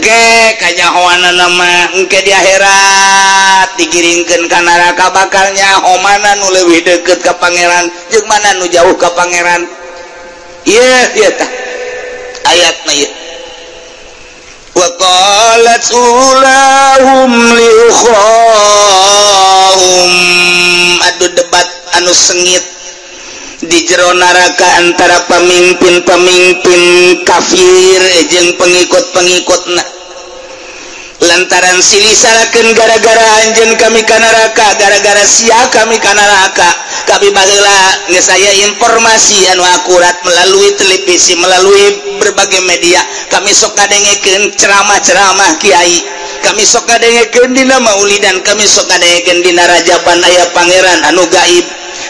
engke kanyahoana nama engke di akhirat dikiringkeun ka neraka bakal nyaho mana nu leuwih deukeut ka pangeran jeung mana nu jauh ka pangeran. Ieu tah ayatna ieu. Wa qalat ulahum li ukhahum, adu debat anu sengit di jero neraka antara pemimpin-pemimpin kafir jeung pengikut-pengikutna lantaran silisarakeun gara-gara anjeun kami ka neraka, gara-gara sia kami ka neraka. Kami baheula geus aya informasi anu akurat melalui televisi, melalui berbagai media. Kami sok ngadengekeun ceramah-ceramah kiai, kami sok ngadengekeun dina maulidan, kami sok ngadengekeun dina rajaban aya pangeran anu gaib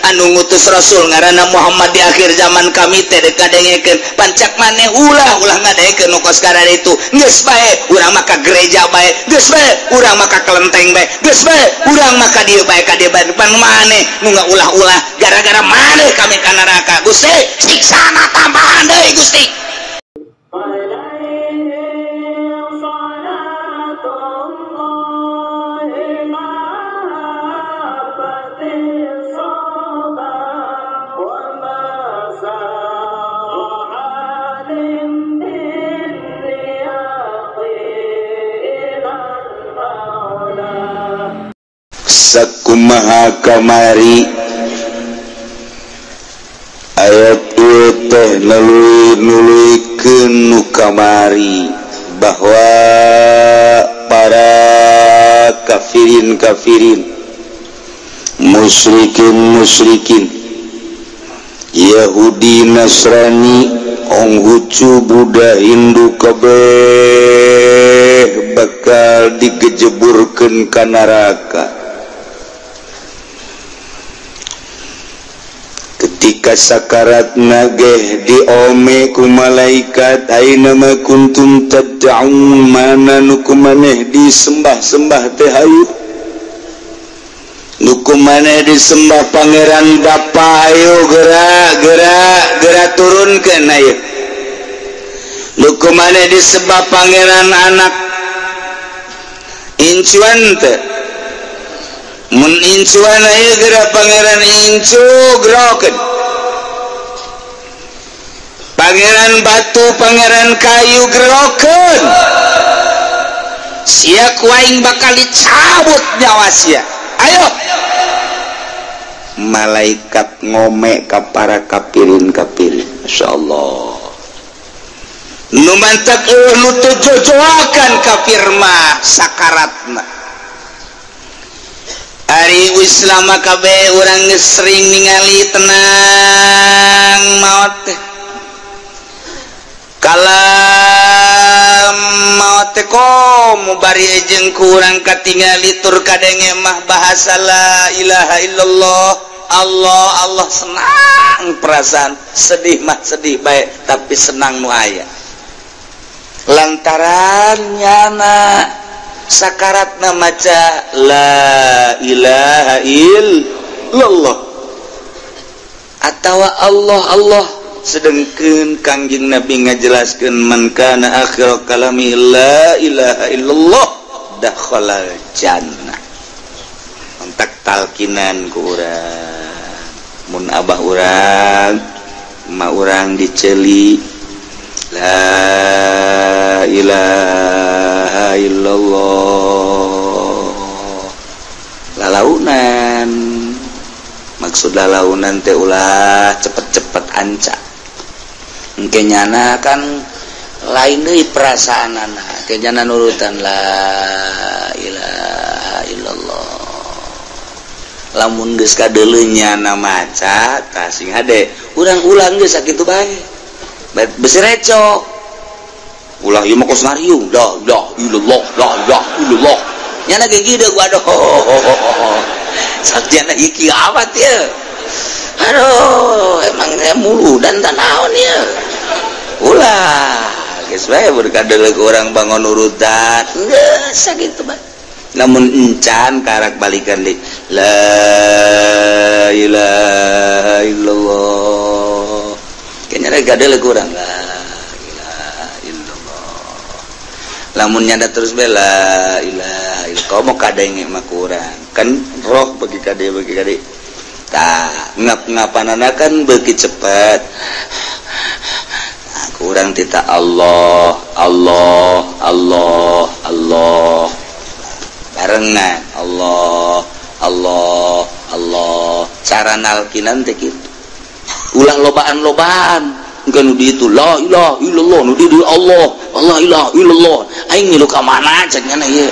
anu ngutus rasul ngaranna Muhammad di akhir zaman. Kami teh kadengekeun pancak maneh ulah ngadengekeun nu kos karana itu geus bae urang mah ka gereja bae, geus bae urang mah ka kelenteng bae, geus bae urang mah ka dieu bae ka dieu bae pan maneh nu ngaulah-ulah gara-gara maneh kami ka neraka. Gusti siksana tambahan deui Gusti. Sakumaha kamari ayat ieu teh nuluykeun nu kamari bahwa para kafirin musyrikin Yahudi Nasrani Konghucu Buddha Hindu kabeh bakal digejeburkeun ka neraka. Ketika sakarat nageh diome ku malaikat aina ma kuntum tad'un, mana nu kumaneh disembah-sembah teh hayu, nu kumaneh disembah pangeran Bapa, ayo gerak turunkeun ayo. Nu kumaneh disembah pangeran anak, incuan teh mun incuan ayo gerak pangeran incu gerokeun. Pangeran batu, pangeran kayu gerokeun. Sia kuaing bakal dicabut nyawa sia. Ayo. Malaikat ngome ka para kafirin. Masyaallah. Nu mantap nu teu jojoakan kafir mah sakaratna. Ari Islam kabeh urang geus sering ningali tenang maot teh. Kalam maot teh komo bari jeung kurang katingali tur kadenge mah bahasa la ilaha illallah. Allah senang perasaan, sedih mah sedih bae tapi senang nu aya. Lantaran nyana sakaratna maca la ilaha illallah atawa Allah sedengkeun Kangjeng Nabi ngajelaskeun man kana akhir kalami la ilaha illallah dakhala jannah. Kontak talkinan ku urang mun abah urang ma urang diceuli la ilaha illallah lalaunan, maksud lalaunan teh ulah cepet-cepet anca engke nyana kan lain deui perasaanana, ke nyana nurutan la ilaha illallah. Lamun geus kadeuleu nyana maca tah sing hade urang ulang geus sakitu bae besi recok ulah ieu mah kos ngariung la ilaha illallah nyana ge kieu gua aduh saktiana ieu kiamat ya. Aduh emangnya mulu dan tanaon ya ulah geus bae berkadeuleu urang bangun urutan geus sakitu bae. Namun encan karak balikan deui la ilaha illallah kayaknya rek gadeuleu urang la ilaha illallah lamun nyanda terus bela ilah kau mau kadenge mah kurang kan roh bagi kade tak ngap-ngapanana kan beuki cepat kurang tita Allah barengan Allah cara nalkinan teh kitu ulah lobaan kan nu ditu la ilaha illallah nu di Allah ilaha illallah aing ngilu ka mana cenah ieu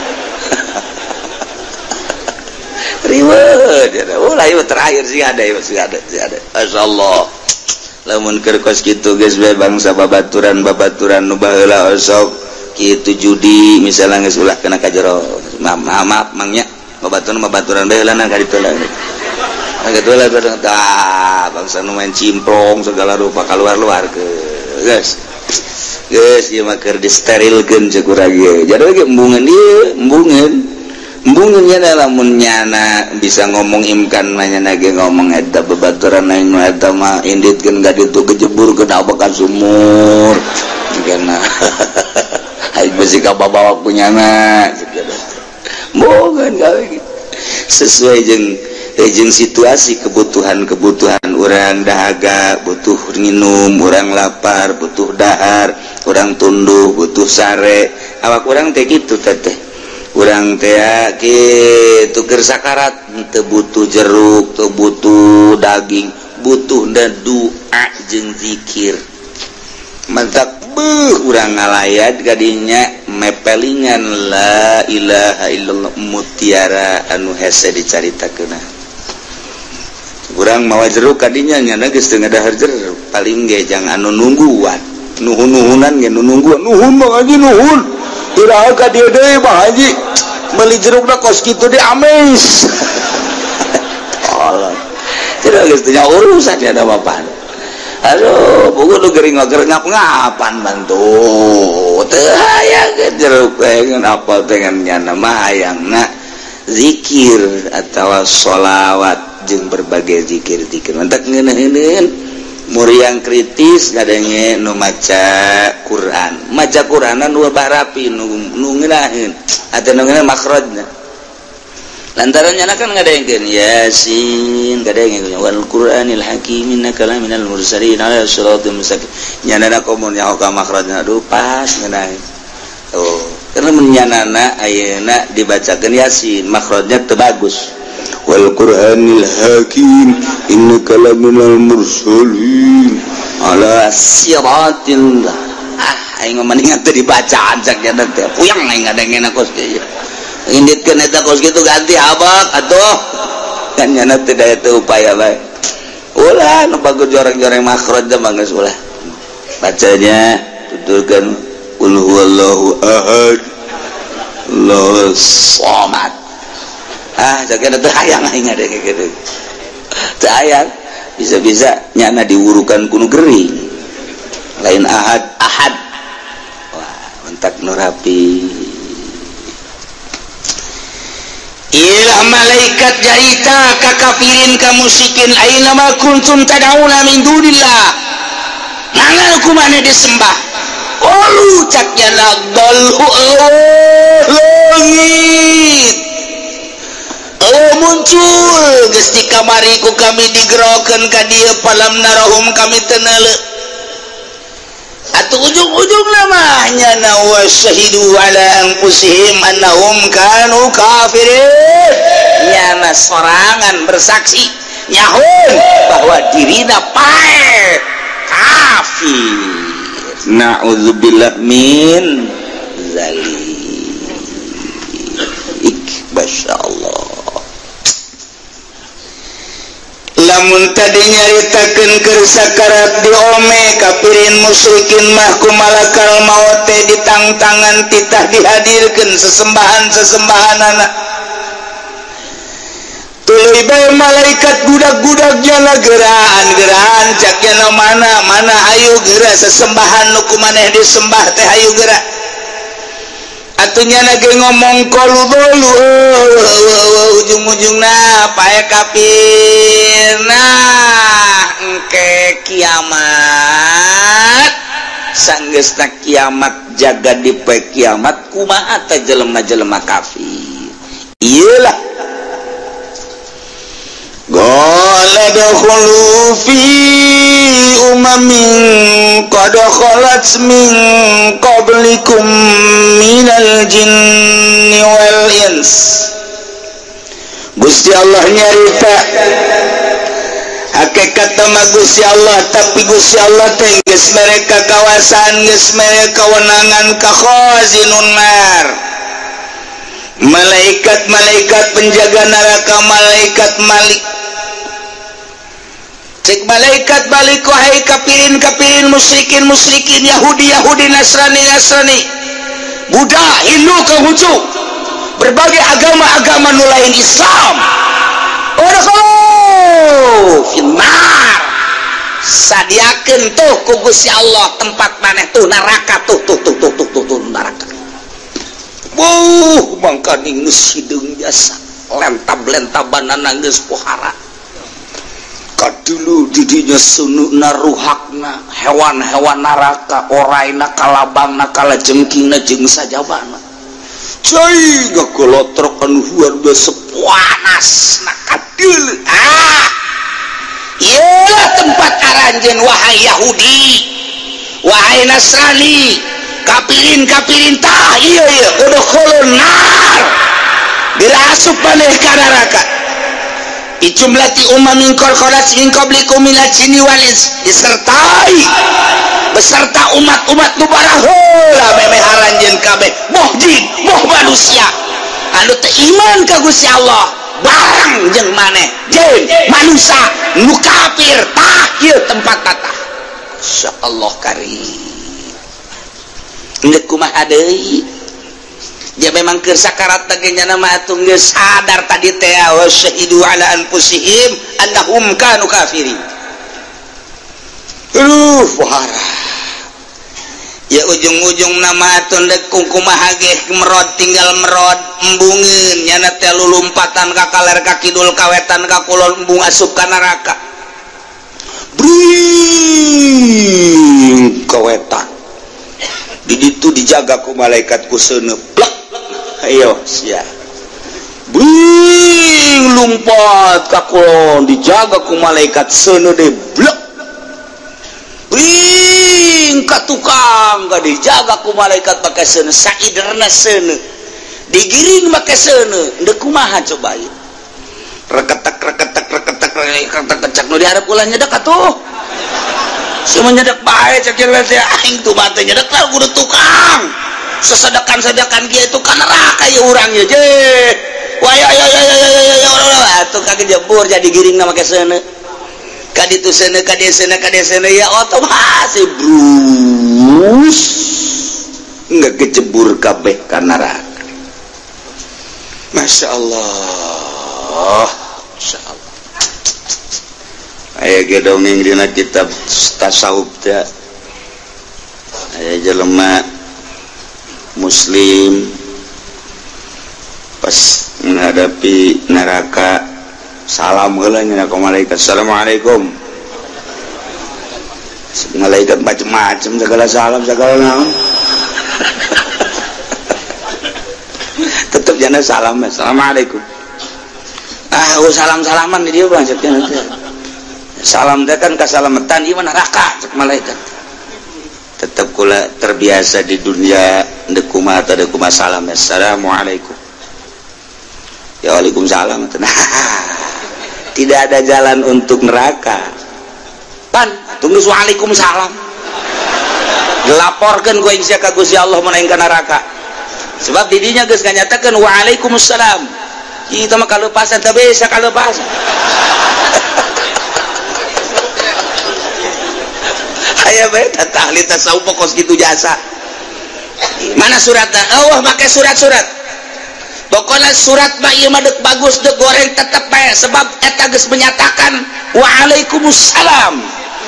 ribet ulah ieu terakhir sih ada masyaallah lamun keur kos kitu geus bae bangsa babaturan nu baheula osok kitu judi misalnya geus ulah kena kajero maaf mangnya babaturan baheula na ka ditu lah kebetulan bangsa nu main cimplong segala rupa keluar ke guys ieu mah keur disterilkeun ceuk urang ieu jadi ge embungeun nya lamun nyana bisa ngomong imkan nanya ge ngomong eta babaturan aing nu eta mah inditkeun ka ditu kejeburkeun abakan sumur kana aing bisi ka babawa punyana mungkin gawe sesuai jeung situasi kebutuhan orang dahaga butuh minum orang lapar butuh dahar orang tunduh butuh sare awak orang teh kitu teh orang teh kitu keur sakarat teu butuh jeruk teu butuh daging butuh doa jeung zikir mantap urang ngalayat kadinya mepelingan la ilaha illallah mutiara anu hese dicaritakeun urang mawa jeruk kadinya nyana geus teu ngadahar jeruk paling ge jang anu nungguan nuhun-nuhunan ge nungguan nuhun mah haji nuhun iraha ka dieu deui mah haji meuli jerukna kos kitu de ames Allah jadi geus teu nya urusan ya da mapan aduh buku nu gering ngap-ngapan bantu teu aya jeruk pengen apal pengen nyana mah hayangna zikir atau sholawat jeung berbagai zikir-zikir mantak ngeuneun muriang kritis gadenge nu maca Qur'anan nu barapi nu ngeunaheun atuh nu ngeunaheun makhrajna lantaran nyana kan ngadengkeun yasin gadenge wal qur'anil hakim innaka laminal mursalin ala siratal mustaqim nyana komun nyaho ka makhrajna aduh pas ngeunaheun oh karena menyanana ayeuna dibacakeun yasin makhrajna teu bagus wal qur'anil hakim innaka laminal mursalin ala siratil aing mendingan teu dibacaan cak nya teh puyang aing ngadengena kos teh inditkeun eta kos kitu ganti abak atuh kan nya teh daya teu upaya bae ulah nu bagus joreng-joreng makhraj mah geus ulah bacanya tuturkeun qul huwallahu ahad Allahu samad jaga teu hayang aing ngadenge kitu teu hayang bisa-bisa nyana diurukan kuno gering lain ahad wah mentak nu rapi ilah malaikat jarita ka kafirin ka musyrikin aina ma kuntum tad'una min dunillah nangan kumane disembah ulu caknya nadalhu langit muncul geus di kamariku kami digerokeun ka dieu palam narahum kami teu neuleuh atuh ujung-ujungna mah nyana wa syahidu ala anfusihim annahum kanu kafirin nyana sorangan bersaksi nyahun bahwa dirina pae kafir na'udzubillah min zalik masyaallah lamun tadi nyaritakeun keur sakarat diome kafirin musyrikin mah ku malakal maut teh ditangtangan titah dihadirkeun sesembahan-sesembahanana tuluy bae malaikat budak-budaknya geraan caknya mana hayu geura sesembahan nu kumaneh disembah teh hayu geura atunya lagi ngomong koludolu ujung-ujungna pae kafir engke kiamat sanggeusna kiamat jaga di poe kiamat kumaha teh jelema-jelema kafir. Iyalah qala dakhulu fi umamin qad khalat min qablikum minal jinni wal ins. Gusti Allah nyarita hakikat nama Gusti Allah, tapi Gusti Allah teh geus mereka kawasan, geus mereka kewenangan ka khazinun nar. Malaikat-malaikat penjaga neraka, malaikat Malik. Cek malaikat balik wahai kafirin-kafirin, musyrikin-musyrikin, Yahudi-Yahudi, Nasrani-Nasrani, Buddha, Hindu, Konghucu, berbagai agama-agama nu lain Islam. Finnar sadiakeun tuh ku Gusti Allah tempat maneh tuh neraka tuh neraka. Mangka geus hideung jasa lentab-lentabanana geus pohara. Kadulu di dinya sununa ruhakna hewan-hewan neraka, oraina kalabangna kalajengkingna jeung sajabana. Cai gagolotrok anu luar biasa panas nakadil. Iyalah tempat aranjeun wahai Yahudi, wahai Nasrani, kafirin-kafirin tah ieu udkhulun nar. Bila asup maneh ka neraka. Ijumlati umamin qarqarat min qablikum minal jinni wal ins, disertai beserta umat-umat nu baraheula memeh aranjeun kabeh, moh jin, moh manusia anu teu iman ka Gusti Allah, barang jeung maneh jin manusia nu kafir tah ieu tempat tata. Insyaallah karim. Ngeuk kumaha deui? Ya memang keur sakarat tagenya nama atuh geus sadar tadi teh wa syahidu ala anfusihim annahum kanu kafirin. Wahara. Ya ujung-ujung nama atuh dek kumaha ge merod tinggal merod embungeun nyana teh lulumpatan ka kaler ka kidul kawetan ka kulon embung asup ka neraka. Bring kawetan. Di ditu dijaga ku malaikat ku seuneu. Ayo sia bring lumpat ka kulon dijaga ku malaikat seuneu de blek. Bring ka tukang ga dijaga ku malaikat pakai seuneu, saiderna seuneu digiring make seuneu. Deuk kumaha coba ieu? Reketek cak nu diharap ulah nyedek atuh. Semua nyedek bae cak teh aing tuh mah teh nyedek lah kudu tukang. Sesedakan-sedakan dia itu kan neraka ya urangnya je. Wah ya atuh kage jebur jadi giring na make seuneu. Ka ditu seuneu ka dieu seuneu ya otomatis brus enggak kecebur kabeh ka neraka. Masyaallah. Masyaallah. Aya ge dongeng dina kitab tasawuf teh. Aya jelema muslim pas menghadapi neraka salam heula nya ka malaikat, assalamualaikum. Malaikat macam-macam segala salam segala naon. Tetep jana salam, assalamualaikum. Salam-salaman di dieu bang cek nanti. Salam teh kan kasalamatan ieu neraka cek malaikat. Tetap kula terbiasa di dunia ndekuma atau ndekuma salam, assalamualaikum. Ya waalaikumsalam. Tidak ada jalan untuk neraka. Pan tunggu waalaikumsalam. Dilaporkeun ku aing sia ka Gusti Allah mun aing ka neraka. Sebab di dinya geus nganyatakeun waalaikumsalam. Ieu mah kaleupasan teh bisa kaleupasan. Aya bae ahli tasawuf pokos kitu jasa. Mana suratna? Allah make surat-surat. Pokoknya surat mah ieu mah deuk bagus deuk goreng tetep bae sebab eta geus menyatakan waalaikumsalam.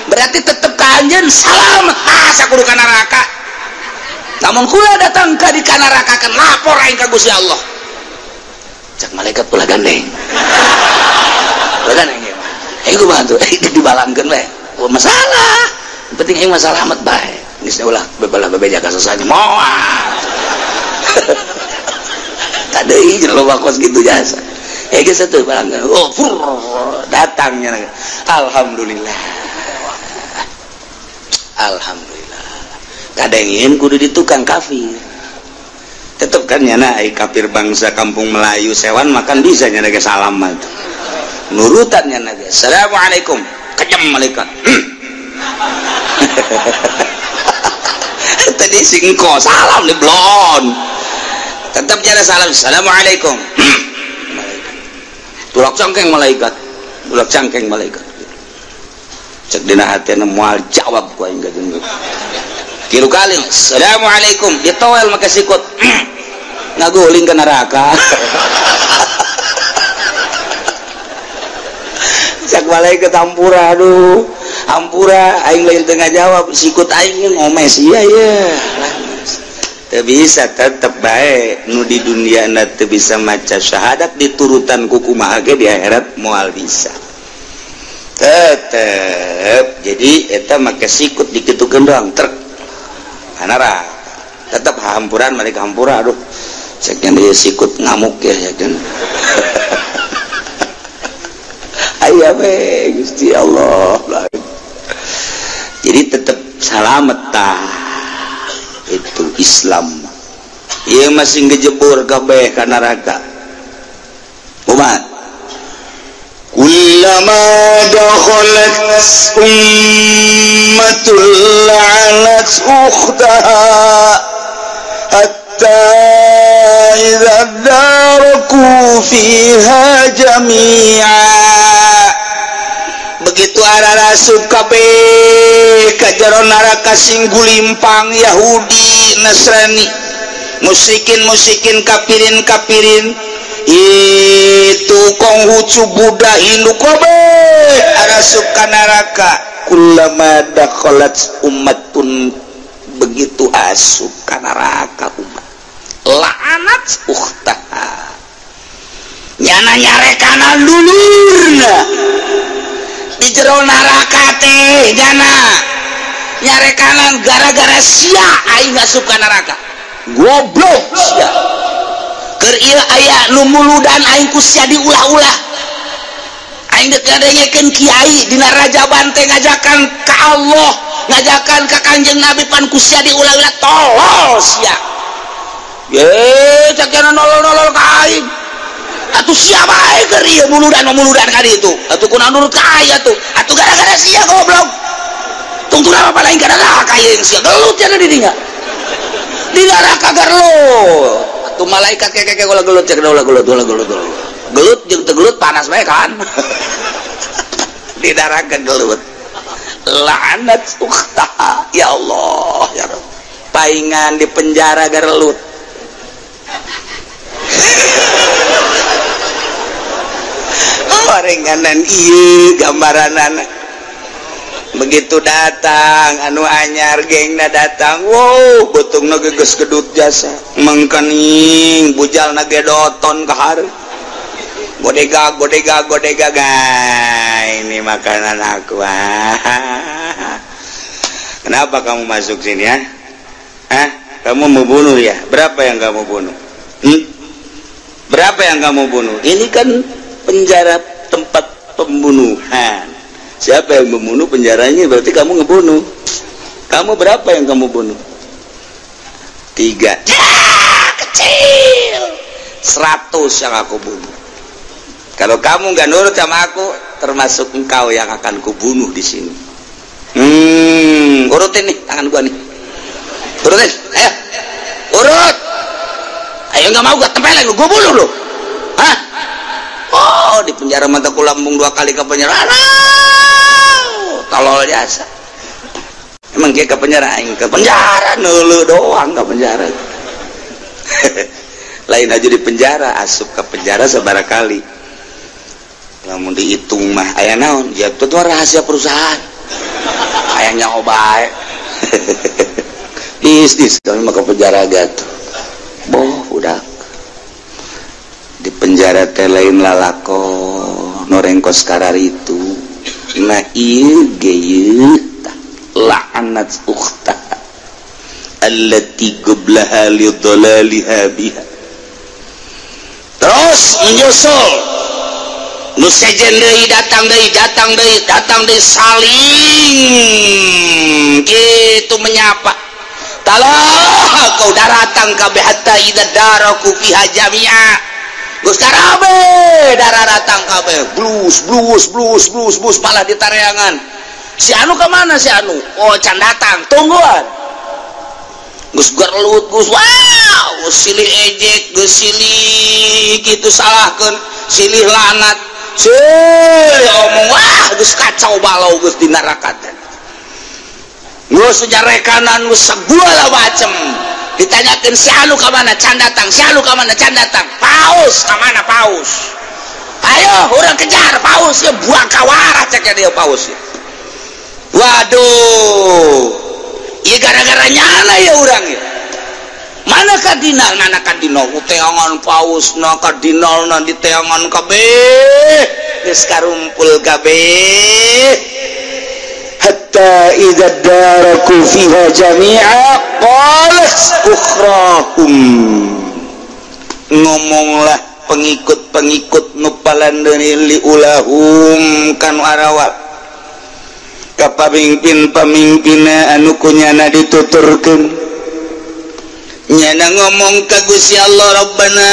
Berarti tetep ka anjeun salam sakudu ka neraka. Namun kula datang ka di ka neraka kan lapor aing ka Gusti Allah. Cak malaikat pula gandeng. Pula gandeng ieu mah. Aing ku bantu dibalangkeun bae. Masalah penting aing masalah amat bae geus ulah bebelah bebeja kasusana moal tadi loba kos gitu jasa geus atuh barang datangnya alhamdulillah kadangin kudu di tukang kafir tetep kan nyana ai kafir bangsa kampung Melayu sewan makan bisa nyana ge salaman nurutan nyana ge assalamualaikum kejem malaikat tadi singko salam di blon tetap nyana salam assalamualaikum tulak cangkeng malaikat cek dina hatena moal jawab ku aing gajeung kilu kali assalamualaikum ditowel make sikut ngaguling ke neraka cak malaikat hampura aduh hampura aing lain tengah jawab sikut aing ngomes iya teu bisa tetep bae nu di dunia na teu bisa maca syahadat diturutan ku kumaha ge di akhirat moal bisa tetep jadi eta make sikut dikitukeun doang trek anara tetap hampuran balik hampura aduh ceknya dia sikut ngamuk ya kan ayah Gusti Allah jadi tetap selamat itu Islam ia masih ngejebur kabeh ka neraka umat kullama dakhalat ummatul la'anat ukhtaha hatta idza daraku fiha jami'a begitu ararasuk kabeh ka jero neraka sing gulimpang Yahudi Nasrani musyrikin kafirin itu konghucu Buddha Hindu kobe arasuk ka neraka kullama dakhalat ummatun begitu asup ka neraka umat la'anat ukhtaha nyana nyarekana dulurna di jero neraka teh nyana nyarekana gara-gara sia aing asup ka neraka goblok sia keur ieu aya nu muludan aing ku sia diulah-ulah aing dek ngadengekeun kiai dina rajaban teh ngajakan ka Allah ngajakan ka Kanjeng Nabi pan ku sia diulah-ulah tolol sia ye cakena nolol-nolol ka aing atuh sia bae keur ieu muludan ka ditu atuh kunaon nurut ka aya tuh atuh gara-gara sia goblok tungtung apa lain gara-gara ka ieu sia gelut cenah di dinya di neraka gelut tuh malaikat keke ulah gelut cek ulah gelut jeung teu gelut panas bae kan di neraka gelut la'anat ukhtaha ya Allah ya Rabb paingan di penjara gelut orenganan ieu gambaranana begitu datang anu anyar gengna datang wow betungna geus gedut jasa mengkening bujalna ge doton kahar bodega ini makanan aku kenapa kamu masuk sini ya kamu mau bunuh ya berapa yang kamu bunuh berapa yang kamu bunuh ini kan penjara tempat pembunuhan siapa yang membunuh penjaranya berarti kamu ngebunuh kamu berapa yang kamu bunuh 3 kecil 100 yang aku bunuh kalau kamu nggak nurut sama aku termasuk engkau yang akan kubunuh di sini urutin nih tangan gua nih urutin ayo urut ayo nggak mau gua tempelin lu gua bunuh lu hah oh di penjara mata ku lambung 2 kali ke penjara tolol jasa emang dia ke penjara nulu doang ke penjara lain aja di penjara asup ke penjara sebarang kali namun dihitung mah aya naon ya itu tuh rahasia perusahaan ayahnya obat bisnis kami mah ke penjara gitu boh udah di penjara teh lain lalako norengkos karar itu nah iya gaya la'anat ukhtaha allati qablaha lidhalaliha biha. Terus menyusul nu sejen deui datang deui saling gitu menyapa. Talah kau datang kabeh hatta idza daraku fiha jami'a. Geus karabe datang kabeh blus malah ditareangan. Si anu ke mana si anu? Oh can datang, tungguan. Geus gerlut geus wow, silih ejek, geus silih gitu salahkeun, silih lanat, silih omong wah geus kacau balau geus di neraka teh. Geus njarekanan geus segala macem. Ditanyakeun si anu ka mana can datang, si anu ka mana can datang. Paus ka mana paus? Ayo urang kejar paus ya buang kawara cek dia paus ya. Waduh, iya gara-gara nyana ya orang ya. Mana kardinal teangan paus na kardinal na di teangan kabeh geus karumpul kabeh hatta idza daraku fiha jami'a qalat ukhrahum. Ngomonglah pengikut-pengikut nu palandeun li ulahum kanu arawat ka pamimpin-pamimpinna anu kunyana dituturkeun nyana ngomong ka Gusti Allah Rabbana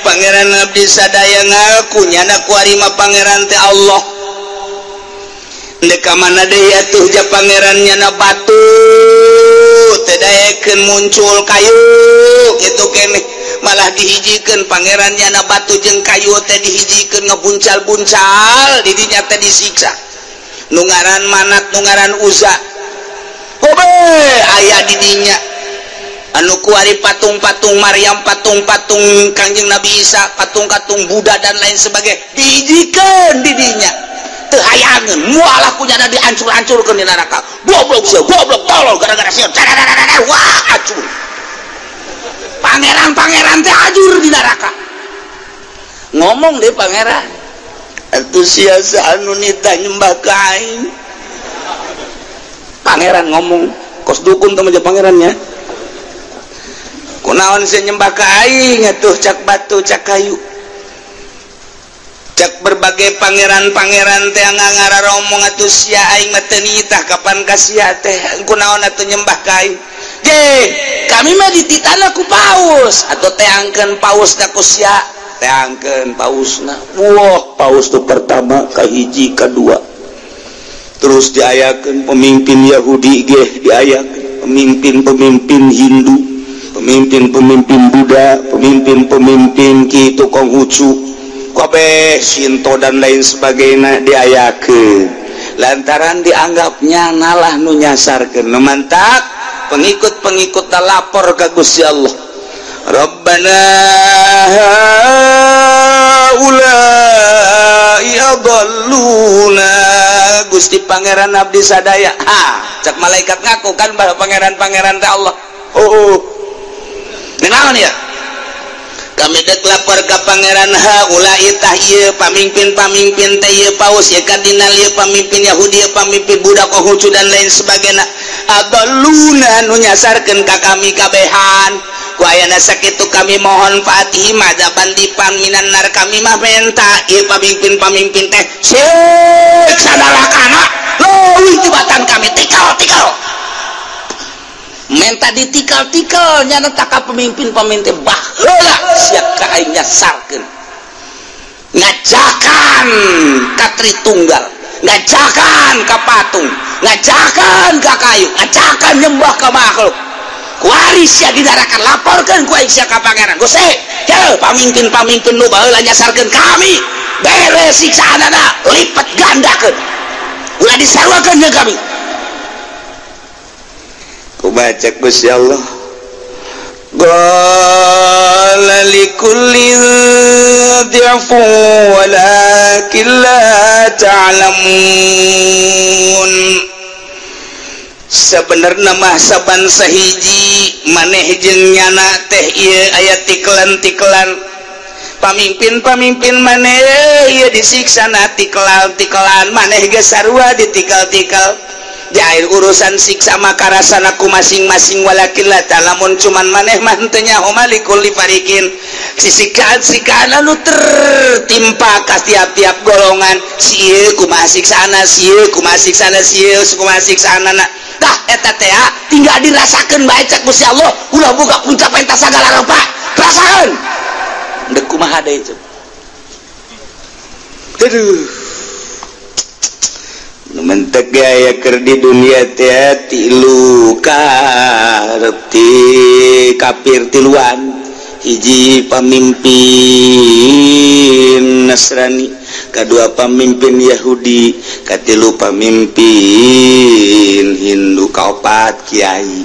pangeran abdi sadaya ngaku nyana kuarima pangeran teh Allah deka mana deui atuh ja pangeran nyana batu teh daekeun muncul kayu kitu keneh malah dihijikeun pangeran nyana batu jeung kayu teh dihijikeun ngebuncal-buncal di dinya teh disiksa. Nungaran manat nungaran uza hobe aya di dinya anu kuari patung-patung Maryam patung-patung Kangjeng Nabi Isa patung-patung Buddha dan lain sebagainya diijikeun di dinya teu hayangeun moalah kunyana dihancur-hancurkeun di neraka goblok tolol gara-gara sieun wah acur pangeran teh ajur di neraka. Ngomong deh pangeran antusias anu nita nyembah ka aing. Pangeran ngomong kos dukun temen pangerannya kunaon sih nyembah ka aing atuh cak batu cak kayu cak berbagai pangeran-pangeran teh ngararomong atuh sia aing mah teu nitah kapan ka sia teh kunaon atuh nyembah ka aing ge kami mah dititana ku paus atuh teangkeun paus ka ku sia teangkeun pausna. Wah paus tu pertama kahiji kadua terus diayakeun pemimpin Yahudi ge diayakeun pemimpin-pemimpin Hindu pemimpin-pemimpin Buddha pemimpin-pemimpin kitu Konghucu kabeh Shinto dan lain sebagainya diayakeun lantaran dianggapnya nalah nu nyasarkeun nu mantak pengikut-pengikut lapor ka Gusti Allah Rabbana haulai adalluna Gusti pangeran abdi sadaya cak malaikat ngaku kan bahwa pangeran-pangeran teh Allah naon ya kami dek lapor ke pangeran haulai tah ieu pamimpin-pamimpin teh ieu paus ya kardinal ieu pamimpin Yahudi ieu pamimpin Buddha Konghucu dan lain sebagainya adalluna nu nyasarkeun ka kami kabehan ku ayana sakitu kami mohon fatihim azaban dipan minan nar kami mah menta ieu pamimpin-pamimpin teh siksa nerakana leuwih tibatan kami tikal menta ditikal-tikal nya tak ka pemimpin-pemimpin baheula siap ka aing nyasarkeun ngajakan ka Tritunggal ngajakan ka patung ngajakan ka kayu ngajakan nyembah ka makhluk waris ya didarakan laporkan ku aing sia ka pangeran Gusti teu pamimpin-pamimpin nu baheula nyasarkeun kami beres siksaanana lipat gandakeun ulah disaruakeun jeung kami ku baca Gusti Allah qala likulli dhi'fu walakin la ta'lamun sebenarnya mah saban sahiji maneh jeung nyana teh ieu aya tiklan-tiklan pamimpin-pamimpin maneh ieu disiksa na tikal-tikalan maneh ge sarua ditikal-tikal Jair urusan siksa makarasanaku masing-masing walakillah lamun cuman maneh mantenya homalikul farikin sikaan anu tertimpa ka tiap-tiap golongan sieu kumaha siksana sieu kumaha siksana sieu kumaha siksana tah eta teh tinggal dirasakeun bae cek Gusti Allah ulah boga puncak pentas sagala rupa rasakeun deuk kumaha deui itu aduh mentek gaya ker di dunia teh tilu karti kafir tiluan hiji pamimpin Nasrani kedua pamimpin Yahudi katilu pamimpin Hindu kaopat kiai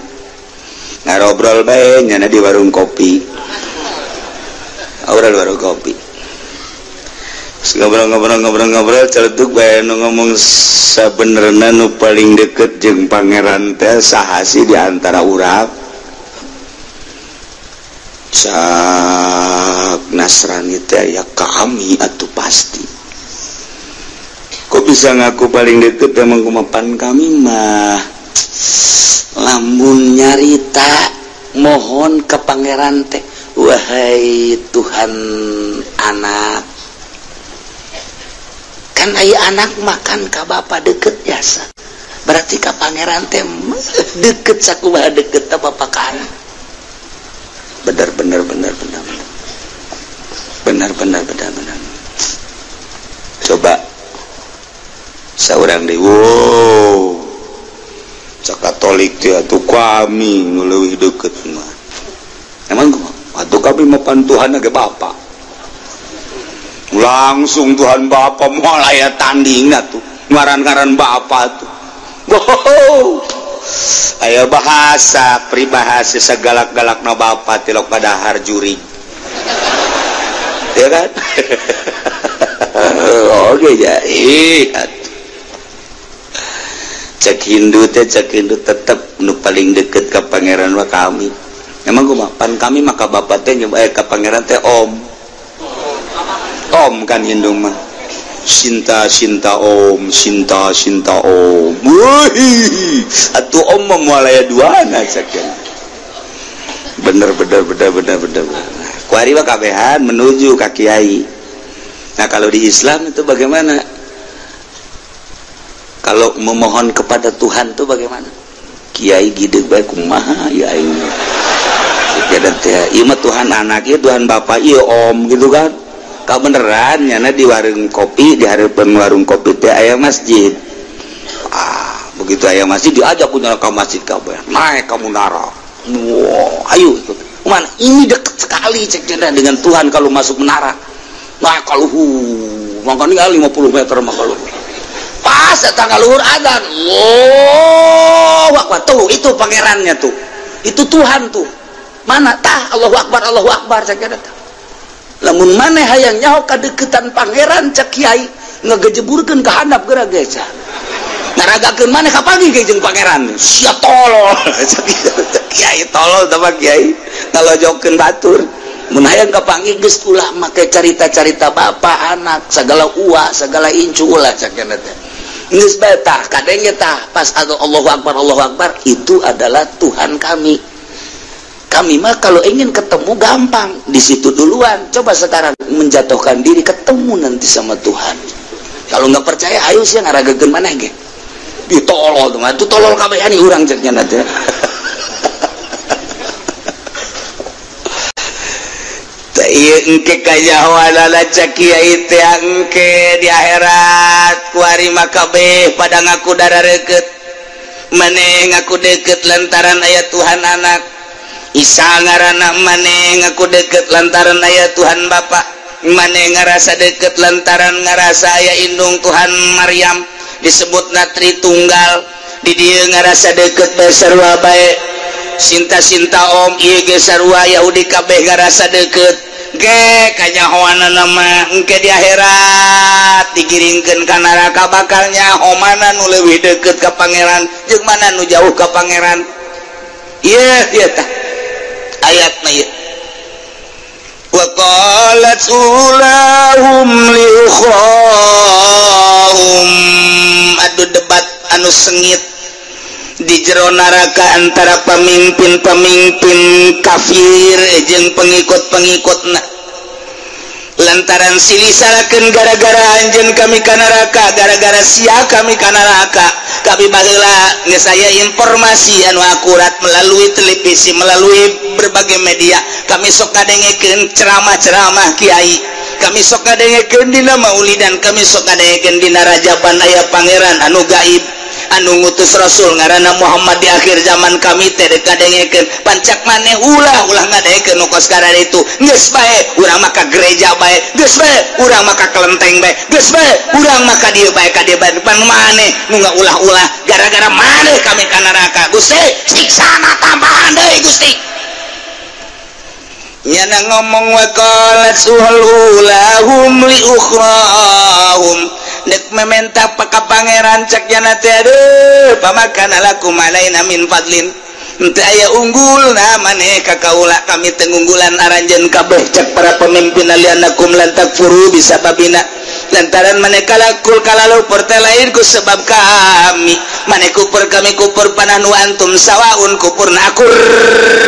ngarobrol bae nyana di warung kopi obrol warung kopi ngobrol celetuk bae nu ngomong sabenerna nu paling deket jeung pangeran teh saha sih di antara urang cak Nasrani teh ya kami atuh pasti kok bisa ngaku paling deket emang kumapan kami mah lamun nyarita mohon ke pangeran teh wahai Tuhan anak kan aya anak makan ka bapa deket biasa berarti ka pangeran teh deket sakumaha deket ka bapa ka anak bener coba saurang deui wow cak Katolik teh atuh kami nu leuwih deket mah emang kumaha atuh kami mapan Tuhan ge bapa langsung Tuhan Bapa moal aya tandingna tuh ngaran-ngaran Bapa tuh wow aya bahasa pribahasa segalak-galakna Bapa tilok padahar juri ya kan oke ya cek Hindu tetep nu paling deket ke pangeran wa kami emang kumaha pan kami maka Bapa teh ka pangeran teh om kan Hindu mah cinta om wih atuh om mah moal aya duana sakeun bener kuari mah kabehan menuju ka kiai. Nah kalau di Islam itu bagaimana kalau memohon kepada Tuhan itu bagaimana kiai gideg bae kumaha ya aing jadi teh ieu mah Tuhan anak ieu Tuhan bapak ieu om gitu kan kau beneran nyana di warung kopi di harapan warung kopi teh aya masjid begitu aya masjid diajak punya ke masjid kabeh naik ke menara ayo ikut mana ini dekat sekali cek dengan Tuhan kalau masuk menara naik kalau makanya 50 meter mah kalau pas tanggal luhur adzan Akbar tuh itu pangerannya tuh itu Tuhan tuh mana tah Allahu Akbar cek lamun maneh hayang nyaho kadeketan pangeran cek kiai ngagejeburkeun ka handap geura geus naragakeun maneh ka pagi ge jeung pangeran sia tolol kiai tolol tah kiai ngalojokeun batur mun hayang ka panggih geus ulah make carita-carita bapa anak sagala uwa sagala incu ulah cenah teh geus bae tah kadeng tah pas Allahu Akbar itu adalah Tuhan kami mah kalau ingin ketemu gampang di situ duluan coba sekarang menjatuhkan diri ketemu nanti sama Tuhan kalau nggak percaya ayo sih ngaragakeun maneh ge ditolol tuh atuh tolol kabehan urang ceknya nanti teh ieu engke kajahoana cek kiai teh engke di akhirat kuari mah kabeh pada ngaku darareukeut maneh ngaku deukeut lantaran aya Tuhan anak Isa ngaranna maneh ngaku deket lantaran aya Tuhan Bapa maneh ngarasa deket lantaran ngarasa aya indung Tuhan Maryam disebutna Tritunggal di dieu ngarasa deket bae sarua bae sinta om ieu ge sarua Yahudi kabeh ngarasa deket ge kanyahoana nama engke di akhirat digiringkeun ka neraka bakal nyaho mana nu leuwih deket ka pangeran jeung mana nu jauh ka pangeran ieu tah ayatna ieu wa qalat ulahum liukhahum adu debat anu sengit di jero neraka antara pamimpin-pamimpin kafir jeung pengikut-pengikutna lantaran silisarakeun gara-gara anjeun kami ka neraka gara-gara sia kami ka neraka kami baheula geus aya informasi anu akurat melalui televisi melalui berbagai media kami sok ngadengekeun ceramah-ceramah kiai kami sok ngadengekeun dina maulidan kami sok ngadengekeun dina rajaban aya pangeran anu gaib anu ngutus rasul ngaranna Muhammad di akhir zaman kami teh dek ngadengekeun pancak maneh ulah ngadengekeun nu kos karana itu geus bae urang mah ka gereja bae geus bae urang mah ka kelenteng bae geus bae urang mah ka dieu bae ka dieu bae depan maneh nu ngaulah-ulah gara-gara maneh kami ka neraka Gusti siksana tambahan deui Gusti nyana ngomong wa qalat suhulahum li ukhrahum dek meminta ka pangeran cek jana teh aduh pamakana lakum alaina min fadlin henteu aya unggulna maneh ka kaula kami teu ngunggulan aranjeun kabeh cek para pemimpin alianakum lan takfuru bisababina lantaran maneh kalakul kalalu porte lain ku sebab kami maneh kupur kami kupur panah nu antum sawaun kupurna akur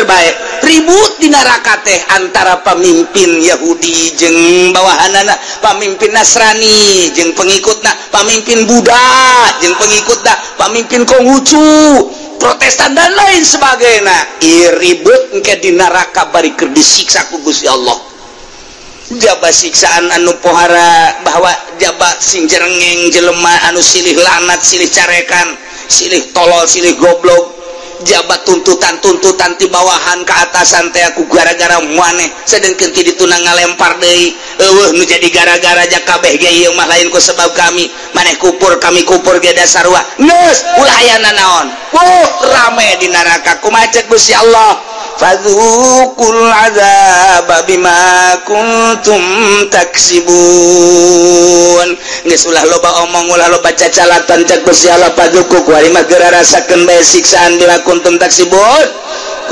bae ribut di neraka teh antara pemimpin Yahudi jeung bawahanana pamimpin Nasrani jeung pengikutna pamimpin Buddha jeung pengikutna pamimpin Konghucu Protestan dan lain sebagainya ribut engke di neraka bari keur disiksa ku Gusti Allah jaba siksaan anu pohara bahwa jaba sing jerengeng jelema anu silih lanat silih carekan silih tolol silih goblok jabat tuntutan ti bawahan ke atasan teh aku gara-gara maneh sedengkeun ti dituna ngalempar deui eueuh nu jadi gara-gara jak kabeh ge ieu mah lain ku sebab kami maneh kupur kami kupur ge dasar wa geus ulah aya naon rame di neraka kumaha cek Gusti Allah fadzuqul azab bima kuntum taksibun geus ulah loba omong ulah loba cacalatan cek Gusti Allah fadzuqu kuari mah geura rasakeun bae siksaan bima kuntum taksibun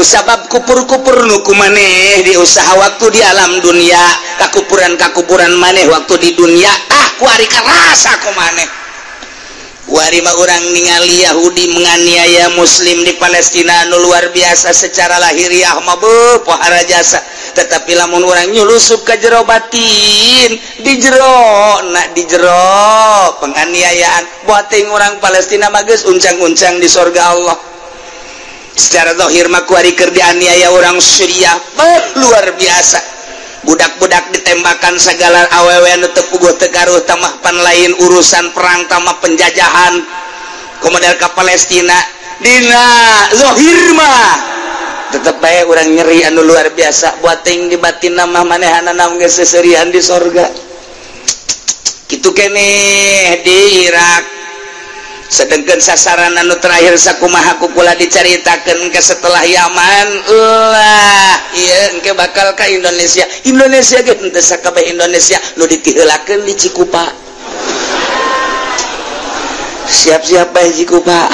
kusabab kupur-kupur nu kumaneh di usaha waktu di alam dunia kakupuran maneh waktu di dunia kuari karasa kumaneh wari mah urang ningali Yahudi menganiaya muslim di Palestina anu luar biasa secara lahiriah mah beuh pohara jasa tetapi lamun urang nyulusup ka jero batin di jero penganiayaan buat teuing urang Palestina mah geus uncang-uncang di surga Allah secara zahir mah kuari keur dianiaya urang Suriah luar biasa budak-budak ditembakan segala awewe nu teu puguh teu garuh tamah pan lain urusan perang tamah penjajahan komodel ka Palestina dina zahir mah tetep bae urang nyeri anu luar biasa buat teuing di batin mah manehanana geus seserian di sorga kitu keneh di Irak sedengkeun sasaran anu terakhir sakumaha kukula dicaritakeun ke setelah Yaman ulah ieu engke bakal ka Indonesia ge henteu sakabeh Indonesia nu ditiheulakeun di Cikupa siap-siap bae Cikupa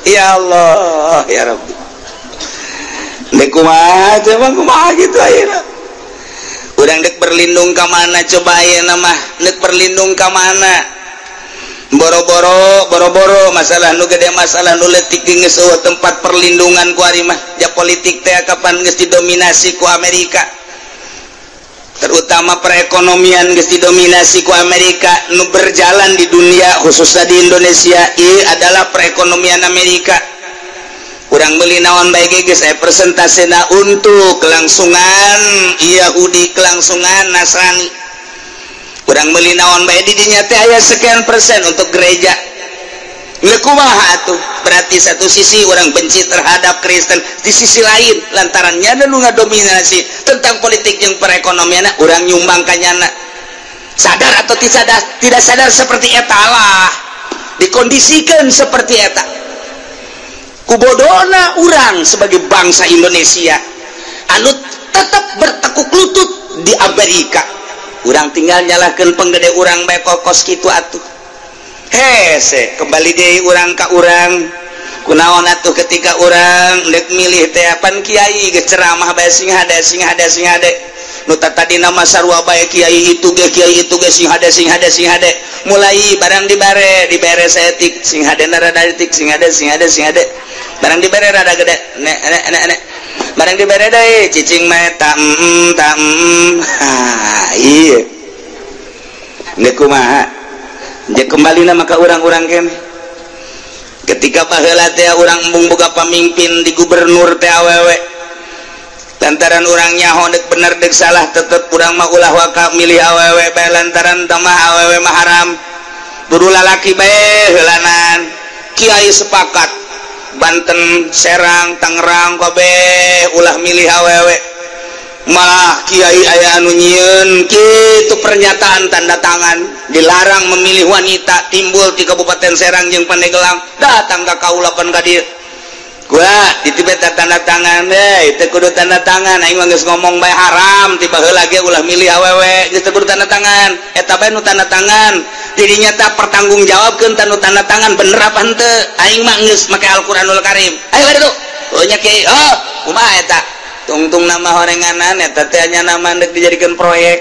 ya Allah ya Rabbi dek kumaha coba kumaha gitu ayeuna urang dek berlindung ka mana coba ayeuna mah dek berlindung ka mana boro-boro masalah nu gede masalah nu leutik geus tempat perlindungan ku ari mah ja politik teh kapan geus didominasi ku Amerika terutama perekonomian geus didominasi ku Amerika nu berjalan di dunia khususnya di Indonesia ieu adalah perekonomian Amerika urang meuli naon bae ge geus aya persentasena untuk kelangsungan Yahudi kelangsungan Nasrani urang meuli naon bae di dinya teh aya sekian persen untuk gereja leuh kumaha atuh berarti satu sisi urang benci terhadap Kristen di sisi lain lantaran nya nu ngadominasi tentang politik jeung perekonomianna urang nyumbang ka nyana sadar atau tidak sadar seperti eta lah dikondisikan seperti eta kubodona urang sebagai bangsa Indonesia anu tetap bertekuk lutut di Amerika urang tinggal nyalahkeun penggede urang bae kokos kitu atuh hese kembali deui urang ka urang kunaon atuh ketika urang dek milih teh pan kiai geus ceramah bae sing hade nu tadi nama sarua bae kiai itu ge sing hade mulai barang dibere setik sing hade rada detik sing hade barang dibere rada gede nek barang dibere deui cicing mah tam iya geus kumaha jeung kembali maka urang-urang keneh ketika baheula teh urang embung boga pamimpin di gubernur teh awewe lantaran urang nyaho dek bener dek salah tetep urang mah ulah waka milih awewe bae lantaran tamah awewe mah haram kudu lalaki bae heulanan kiai sepakat Banten Serang Tangerang kabeh ulah milih awewe malah kiai aya anu nyieun kitu pernyataan tanda tangan dilarang memilih wanita timbul di Kabupaten Serang jeung Pandeglang datang ka kaula pan ka dieu gua ditibet tanda tangan itu kudu tanda tangan aing mah geus ngomong bae haram tiba heula ge ulah milih awewe geus kudu tanda tangan eta bae nu tanda tangan didinya teh pertanggungjawabkeun tanu tanda tangan bener apa henteu aing mah geus make Al-Qur'anul Karim ayo bade tuh nya kiai kumaha eta tungtung nama horenganan eta teh nya nama deuk dijadikeun proyek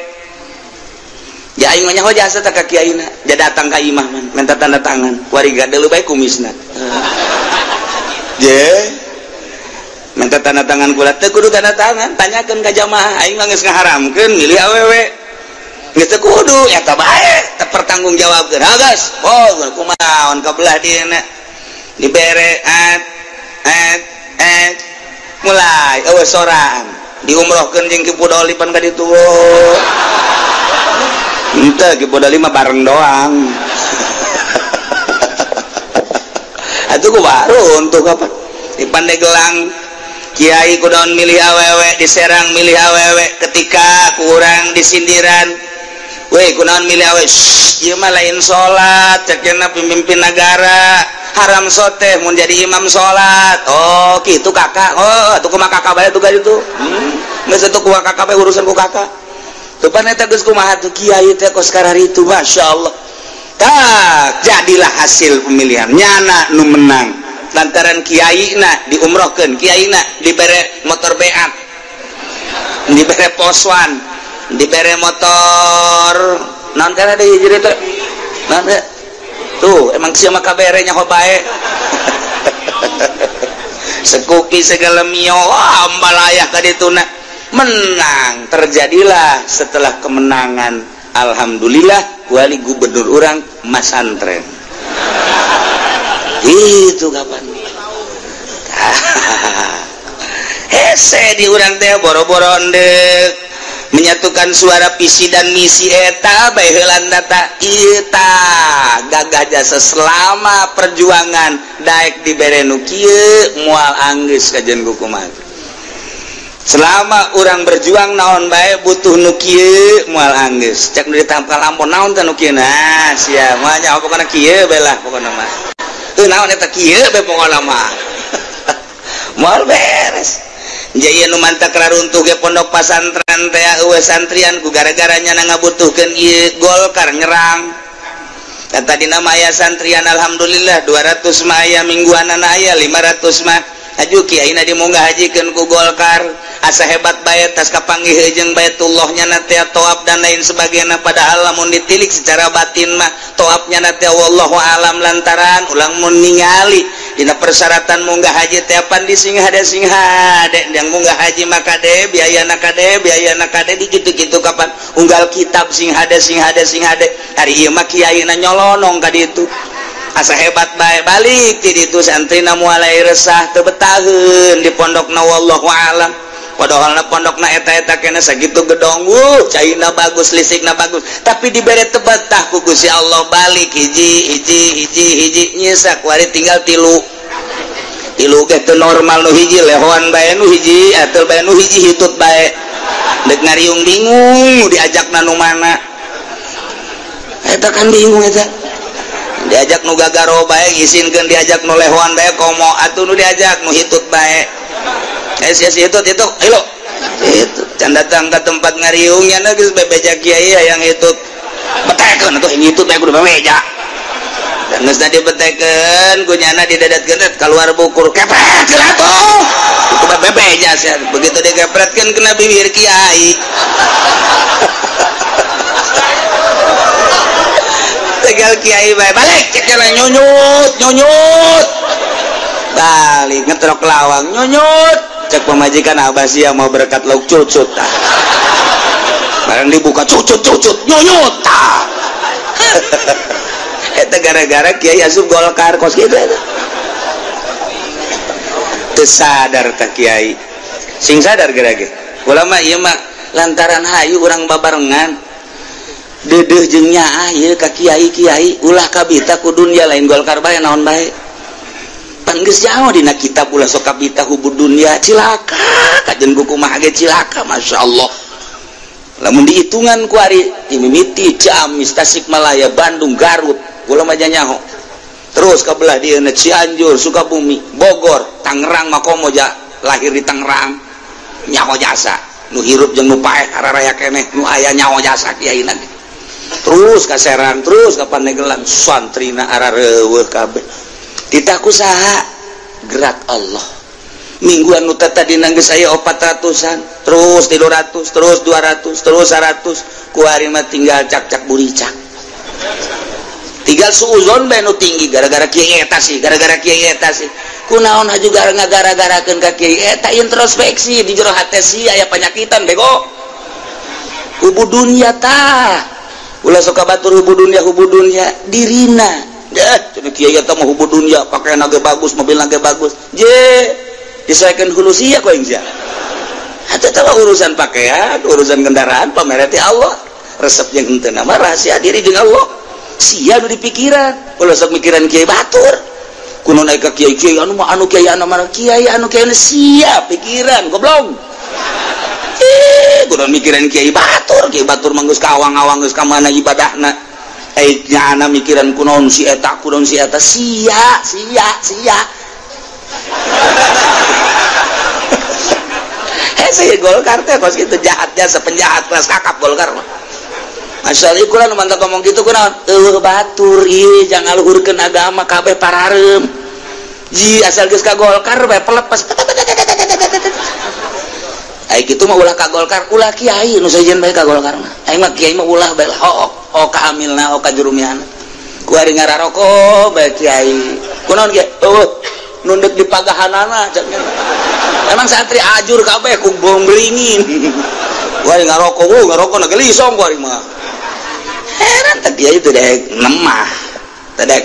ya aing mah nyaho jasa teh ka kiaina ja datang ka imah man minta tanda tangan wariga deuleu bae kumisna minta tanda tangan kula teh kudu tanda tangan tanyakeun ka jamaah aing mah geus ngaharamkeun milih awewe geus teu kudu eta bae teu pertanggungjawabkeun hagas kumaha kabelah dieuna dibere mulai eueuh sorang diumrohkeun jeung Ki Budoli pan ka ditu henteu Ki Budoli mah bareng doang atuh ku baru untuk apa di Pandeglang kiai kudaon milih awewe di Serang milih awewe ketika kurang disindiran weh kunaon milih awewe ieu mah lain salat cekna pemimpin negara haram soteh mun jadi imam salat oh kitu kakak oh atuh kumaha kakak bae tugas itu geus atuh kumaha kakak bae urusan ku kakak teu pan eta geus kumaha tuh kiai teh kos kararitu masyaallah tak jadilah hasil pemilihan nyana nu menang lantaran kiaina diumrohkeun kiaina dibere motor beat dibere poswan dibere motor naon kana deui hiji teh naon tuh emang sia mah kabere nyaho bae sekupi segala mio ambalayah ka dituna menang terjadilah setelah kemenangan alhamdulillah wali gubernur orang masantren itu kapan hese di urang teh boro-boro endek menyatukan suara visi dan misi eta bae heulan data ita gagah jasa selama perjuangan daek dibere nu kieu moal anggeus kajen kumaha selama orang berjuang naon bae butuh nu kieu moal anggeus cek nu ditampal lampun naon teh nu kieu nah sia mah nya pokona kieu bae lah pokona mah teu naon eta kieu bae pokona mah moal beres jadi nu mantak raruntuh ge pondok pasantren teh eueuh santrian ku gara-garanya ngabutuhkeun ieu Golkar nyerang kata dina mah aya santrian alhamdulillah 200 mah aya mingguanana aya 500 mah aju kiaina dimunggah hajikeun ku Golkar asa hebat bae tas kapanggih jeung Baitullahnya na teh toab dan lain sebagainya padahal lamun ditilik secara batin mah toabnya na teh wallahu alam lantaran ulang mun ningali dina persyaratan munggah haji teh pan sing hade yang munggah haji maka de biayana kade di kitu-kitu kapan unggal kitab sing hade hari ieu mah kiaina nyolonong ka ditu asa hebat bae balik ti ditu santrina mulai resah teu betaheun di pondokna wallahu alam padahal pondokna eta-eta kena sakitu gedong caina bagus listrikna bagus tapi dibere teu betah ku Gusti Allah balik hiji nyesak wari tinggal tilu ge teu normal nu hiji lehoan bae nu hiji atul bae nu hiji hitut bae deuk ngariung bingung diajakna nu mana eta kan bingung eta diajak nu gagaro bae ngisinkeun diajak nu lehoan bae komo atuh nu diajak nu hitut bae sia hitut itu ayo itu can datang ke tempat ngariungnya na geus bebeja kiai yang hitut betekeun atuh ini hitut bae kudu bebeja dan geus tadi betekeun kunyana didadatkeun keluar bukur kepret geula atuh kudu bebeja sia begitu dikepretkeun kena bibir kiai tegal kiai bae balik cek jalan nyunyut balik ngetrok lawang nyunyut cek pemajikan abah sia mau berkat lauk cucut tah barang dibuka cucut nyunyut tah eta gara-gara kiai asup Golkar kos kitu eta teu sadar tah kiai sing sadar gerage ulama ieu mah lantaran hayu urang babarengan dedeh jeung nyaah ieu ka kiai ulah kabita ku dunya lain Golkar bae naon bae pan geus jauh dina kitab ulah sok kabita hubud dunya cilaka kajen buku mah ge cilaka masyaallah lamun dihitungan ku ari mimiti Ciamis Tasikmalaya Bandung Garut ulah mah nyaho terus kabelah dieuna Cianjur Sukabumi Bogor Tangerang Makomo lahir di Tangerang nyaho jasa nu hirup jeung nu paeh araraya keneh nu aya nyaho jasa kiaina terus ka Serang terus ka Pandeglang santrina arareueuh kabeh kita kusaha gerak Allah mingguan nu tadi geus aya 400-an terus 300 terus 200 terus 100 ku hari mah tinggal cak-cak buricak tinggal suuzon bae nu tinggi gara-gara kiai eta sih kunaon juga ngagara-garakeun ka kiai eta introspeksi di jero hate si aya panyakitan bego hubud dunya tah ulah sok batur hubud dunya dirina cenah kiai eta mah hubud dunya pakaian ge bagus mobil ge bagus disesuaikan hulu sia ku aing sia hate teh urusan pakaian urusan kendaraan pamere ti Allah resep yang henteu mah rahasia diri jeung Allah sia nu dipikiran ulah sok mikiran kiai batur kuno naik ke kiai anu mah anu kiai anu sia pikiran goblok kuno mikiran kiai batur manggus ka awang-awang geus ka mana ibadahna nyana mikiran kunaon si eta sia saya Golkar teh kos kitu jahat jasa penjahat kelas kakap Golkar mah masyaallah kula nu mantap ngomong kitu kunaon batur ieu jangan luhurkeun agama kabeh parareum ji asal geus ka Golkar bae pelepas ai kitu mah ulah ka Golkar ulah kiai nu sajen bae ka Golkar mah aing mah kiai mah ulah bae ho ka amilna ho ka jurumiana ku ari ngararoko bae kiai kunaon kiai nunduk di pagahanana emang santri ajur kabeh ku bom beringin gua ngarokok na gelisong gua mah heran tadi itu dek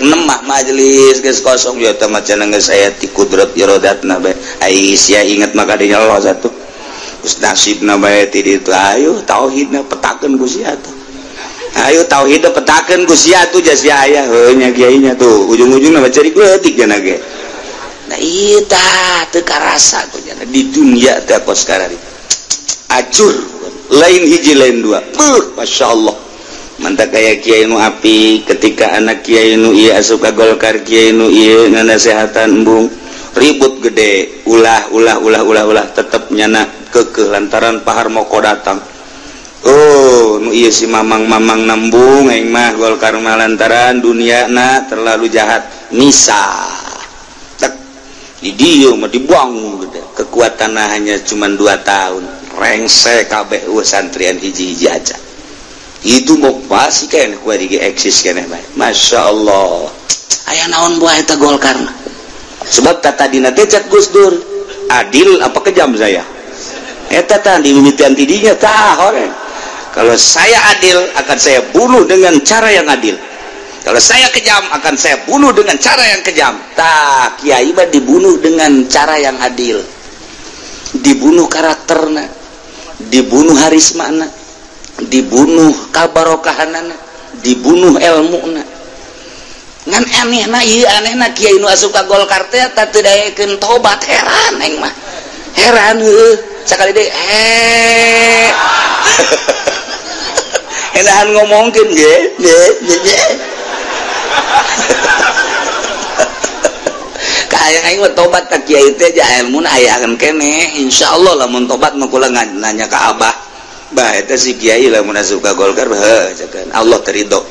nemah majelis geus kosong ya teh macan geus aya ti kudrat irodatna bae ai sia inget maka dinya Allah satu geus nasibna bae ti ditu ayo tauhidna petakeun ku sia tuh ayo tauhidna petakeun ku sia tuh jas aya heuh nya kiainya tuh ujung-ujungna cari gleutik cenah ge nah iya teu karasa di dunia teh kos sekarang acur lain hiji lain dua Masya Allah mantap kayak kiai nu api ketika anak kiai nu iya asup ka Golkar kiai nu iya nganasehatan embung ribut gede ulah tetep nyana kekeh lantaran pahar moko datang nu iya si mamang nambung aing mah Golkar mah lantaran dunia na terlalu jahat misa di dia mah dibuang gitu. Kekuatan hanya cuma 2 tahun rengsek kabeh santrian hiji-hiji aja itu mau pasti kan ku ari eksis keneh bae Masya Allah aya naon buah eta Golkar sebab tadina teh cat Gus Dur adil apa kejam saya eta tah dimimitian tidinya tah hore kalau saya adil akan saya bunuh dengan cara yang adil kalau saya kejam akan saya bunuh dengan cara yang kejam tah kiai mah dibunuh dengan cara yang adil dibunuh karakterna dibunuh harismana dibunuh kabarokahanana dibunuh ilmuna ngan anehna ieu anehna kiai nu asup ka Golkar teh teu daekeun tobat heran aing mah heran heuh sakali deui enahan ngomongkeun ge kayak aing mah tobat ka kiai teh ja ilmun ayakeun keneh insyaallah lamun tobat mah kula nanya ka abah bah eta si kiai lamun asup ka Golkar heuh cekeun Allah terido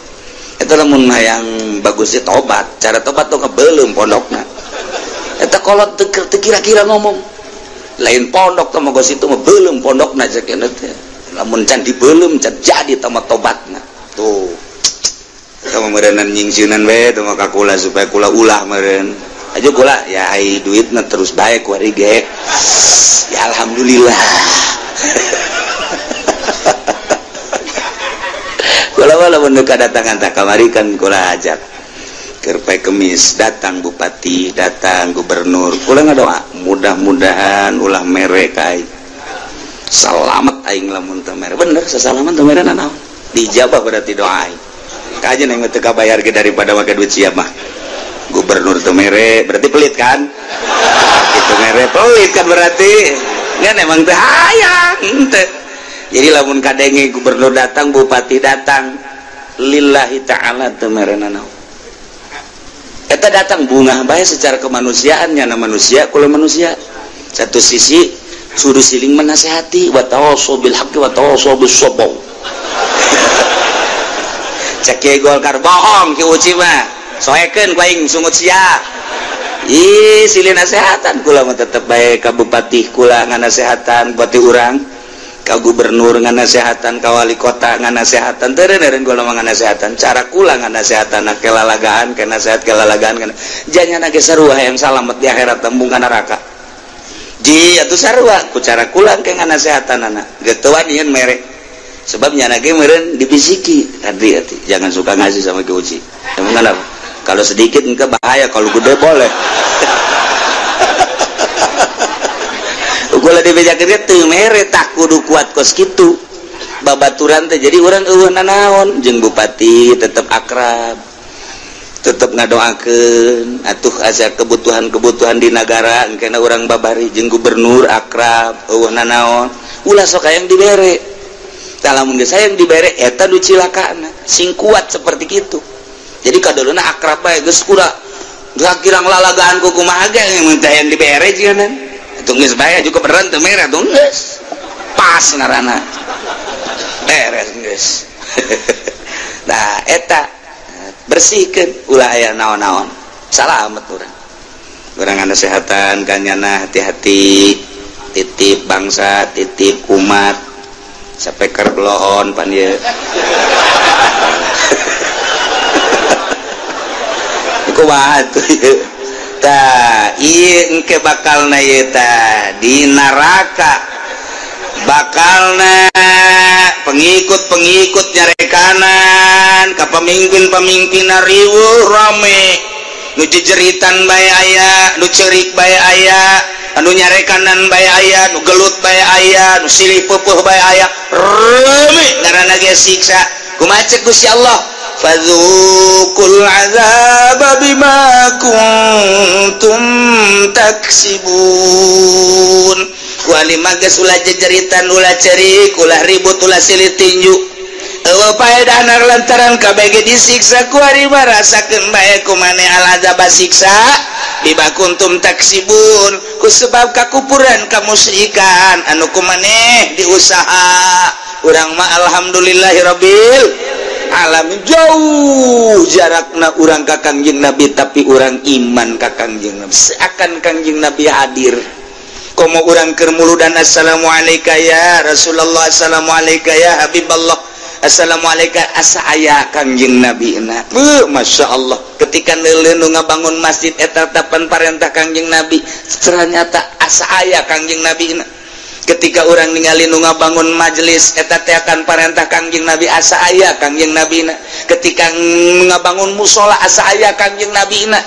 eta lamun hayang bagusnya tobat cara tobat tuh kebeulem pondokna eta kolot teu kira-kira ngomong lain pondok teh mah gos itu mah beulem pondokna cekeun teh lamun can dibeulem can jadi teh tobatna tuh kamu merenan nyingsinan we teu maka kula supaya kula ulah meureun aja kula ya ai duitna terus bae ku ari ge ya alhamdulillah kula walaupun kedatangan tak kamari kan kula ajak kerpai kemis datang bupati datang gubernur kula ngadoa mudah-mudahan ulah mere kai selamat aing lamun teu mere bener sasalaman teu mere naon dijabah berarti doa aing kaje neng teu kabayar ge daripada make duit sia mah gubernur teu mere berarti pelit kan itu mere pelit kan berarti kan emang teu hayang teu jadi lamun kadenge gubernur datang bupati datang lillahi ta'ala teu mere naon eta datang bunga bae secara kemanusiaannya na manusia kula manusia satu sisi suruh siling menasehati wa tawassaw bil haqqi wa tawassaw bis sabr cek Golkar bohong ki uci mah soekeun ku aing sungut sia ih silih nasehatan kula mah tetep bae ka bupati kula nganasehatan bupati urang ka gubernur nganasehatan ka wali kota nganasehatan teu reuneun kula mah nganasehatan cara kula nganasehatan kelalagaan kana nasehat kelalagaan kana janyana ge sarua hayang salamet di akhirat tembung ka neraka ji atuh sarua ku cara kula ke nganasehatanana geus teu wanian mere sebab nyana ge meureun dibisiki hati-hati jangan suka ngasih sama Ki Uci emang kenapa kalau sedikit engke bahaya kalau gede boleh kula dibejakeun teu mere tak kudu kuat kos kitu babaturan teh jadi urang eueuh nanaon jeung bupati tetep akrab tetep ngadoakeun atuh asa kebutuhan-kebutuhan di negara engkena urang babari jeung gubernur akrab eueuh nanaon ulah sok hayang dibere tah lamun geus hayang dibere eta nu cilakana sing kuat seperti kitu jadi kaduluna akrab bae geus kura kirang lalagaan ku kumaha ge mun hayang dibere jieunan atuh geus bae juga beneran teu mere atuh geus pas ngaranna beres geus nah eta bersihkan ulah aya naon-naon salamet urang ngasehatan kanyana hati-hati titip bangsa titip umat sampai kerblohon pan ieu kumaha atuh ieu tah ieu engke bakalna ieu tah di neraka bakalna pengikut-pengikut nyarekanan ka pemimpin-pemimpin riweuh rame nu jejeritan bae aya nu ceurik bae aya anu nyarekanan bae aya nu gelut bae aya nu silih peupuh bae aya rame ngaranna ge siksa kumaha ceuk Gusti Allah fadzuqul azaba bima kuntum taksibun kuali magas ulah jejeritan ulah cerik ulah ribut ulah silih tinju eueuh paedah lantaran kabege disiksa ku ari marasakeun bae ku maneh alazab siksa bima kuntum taksibun ku sebab kakupuran kamusyrikan anu ku maneh diusaha urang mah alhamdulillahirabbil alamin jauh jarakna urang ka Kangjeng Nabi tapi urang iman ka Kangjeng Nabi seakan Kangjeng Nabi hadir komo urang keur muludan assalamualaikum ya Rasulullah assalamualaikum ya Habiballah assalamualaikum asa aya Kangjeng Nabi na Masya Allah ketika neuleuh nu ngabangun masjid eta tapan parentah Kangjeng Nabi ternyata asa aya Kangjeng Nabi na ketika orang ningali nu ngabangun majelis eta teh akan parentah Kangjeng Nabi asa aya Kangjeng Nabi na ketika ngabangun musola asa aya Kangjeng Nabi na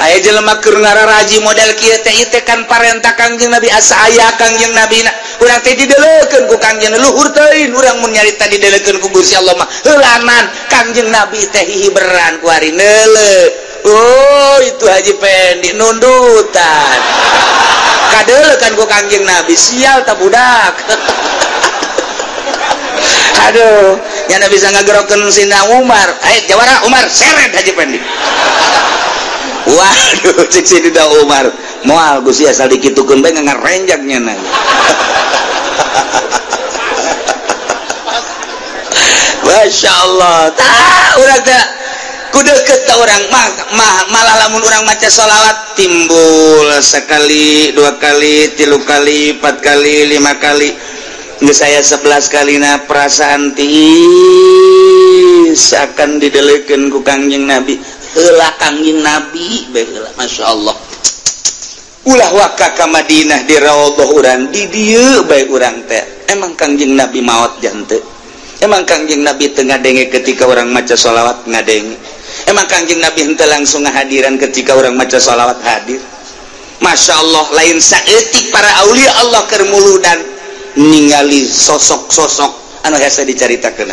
aya jelema keur ngararaji model kieu teh teh kan parentah Kangjeng Nabi asa aya Kangjeng Nabi na urang teh didelekeun ku Kangjeng luhur teuing urang mun nyarita didelekeun ku Gusti Allah mah heulanan Kangjeng Nabi teh hiberan ku ari neuleuh oh itu Haji Pendi nundutan kadelekan ku Kangjeng Nabi sial tak budak aduh nya bisa ngagerokeun Sina Umar ayo jawara Umar seret Haji Pendi waduh cek si Dida Umar moal Gusti asal dikitukeun bae ngarenjagnya na Masya Allah tah urang teh kudu deket orang malah lamun orang maca sholawat timbul sekali dua kali tilu kali 4 kali 5 kali geus saya 11 kalina perasaan tiis akan didelekeun ku Kangjeng Nabi. Heula Kangjeng Nabi bae masyaallah. Ulah waka ka Madinah di raudhah urang di dieu bae urang teh. Emang Kangjeng Nabi maot jante. Emang Kangjeng Nabi teu ngadenge ketika orang maca sholawat ngadenge. Emang Kangjeng Nabi henteu langsung ngahadiran ketika orang maca sholawat hadir. Masya Allah, lain saeutik para aulia Allah keur muludan ningali sosok-sosok anu hese dicaritakeun.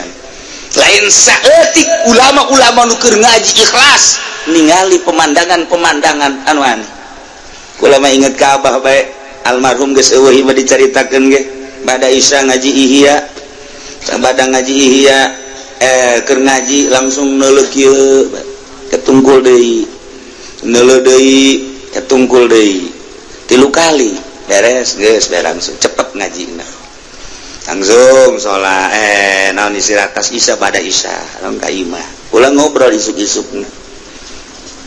Lain saeutik ulama-ulama nu keur ngaji ikhlas ningali pemandangan-pemandangan anu aneh. Kula mah inget ka Abah bae almarhum geus eueuh mah dicaritakeun ge bada isya ngaji ihya sabada ngaji ihya keur ngaji langsung neuleuk kieu ketungkul deui neuleuk deui ketungkul deui 3 kali beres geus bae langsung cepet ngajina langsung salat naon istirahat tas isya bada isya langsung ka imah ulah ngobrol isuk-isukna.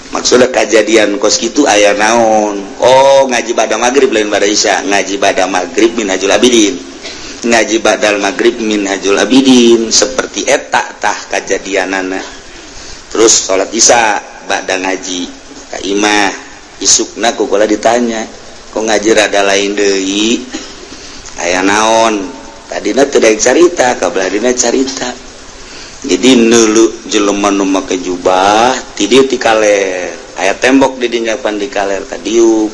Maksudnya kejadian kos gitu aya naon. Oh ngaji bada maghrib lain bada isya. Ngaji bada maghrib minhajul abidin. Ngaji badal maghrib minhajul abidin. Seperti eta tah kejadianana. Terus sholat isya bada ngaji ka imah isukna kukula ditanya kok ngaji rada lain deui aya naon tadina teu daek carita kabeladina carita. Jadi neuleuh jelema nu make jubah ti dieu ti kaler aya tembok di dinya pan di kaler ka diuk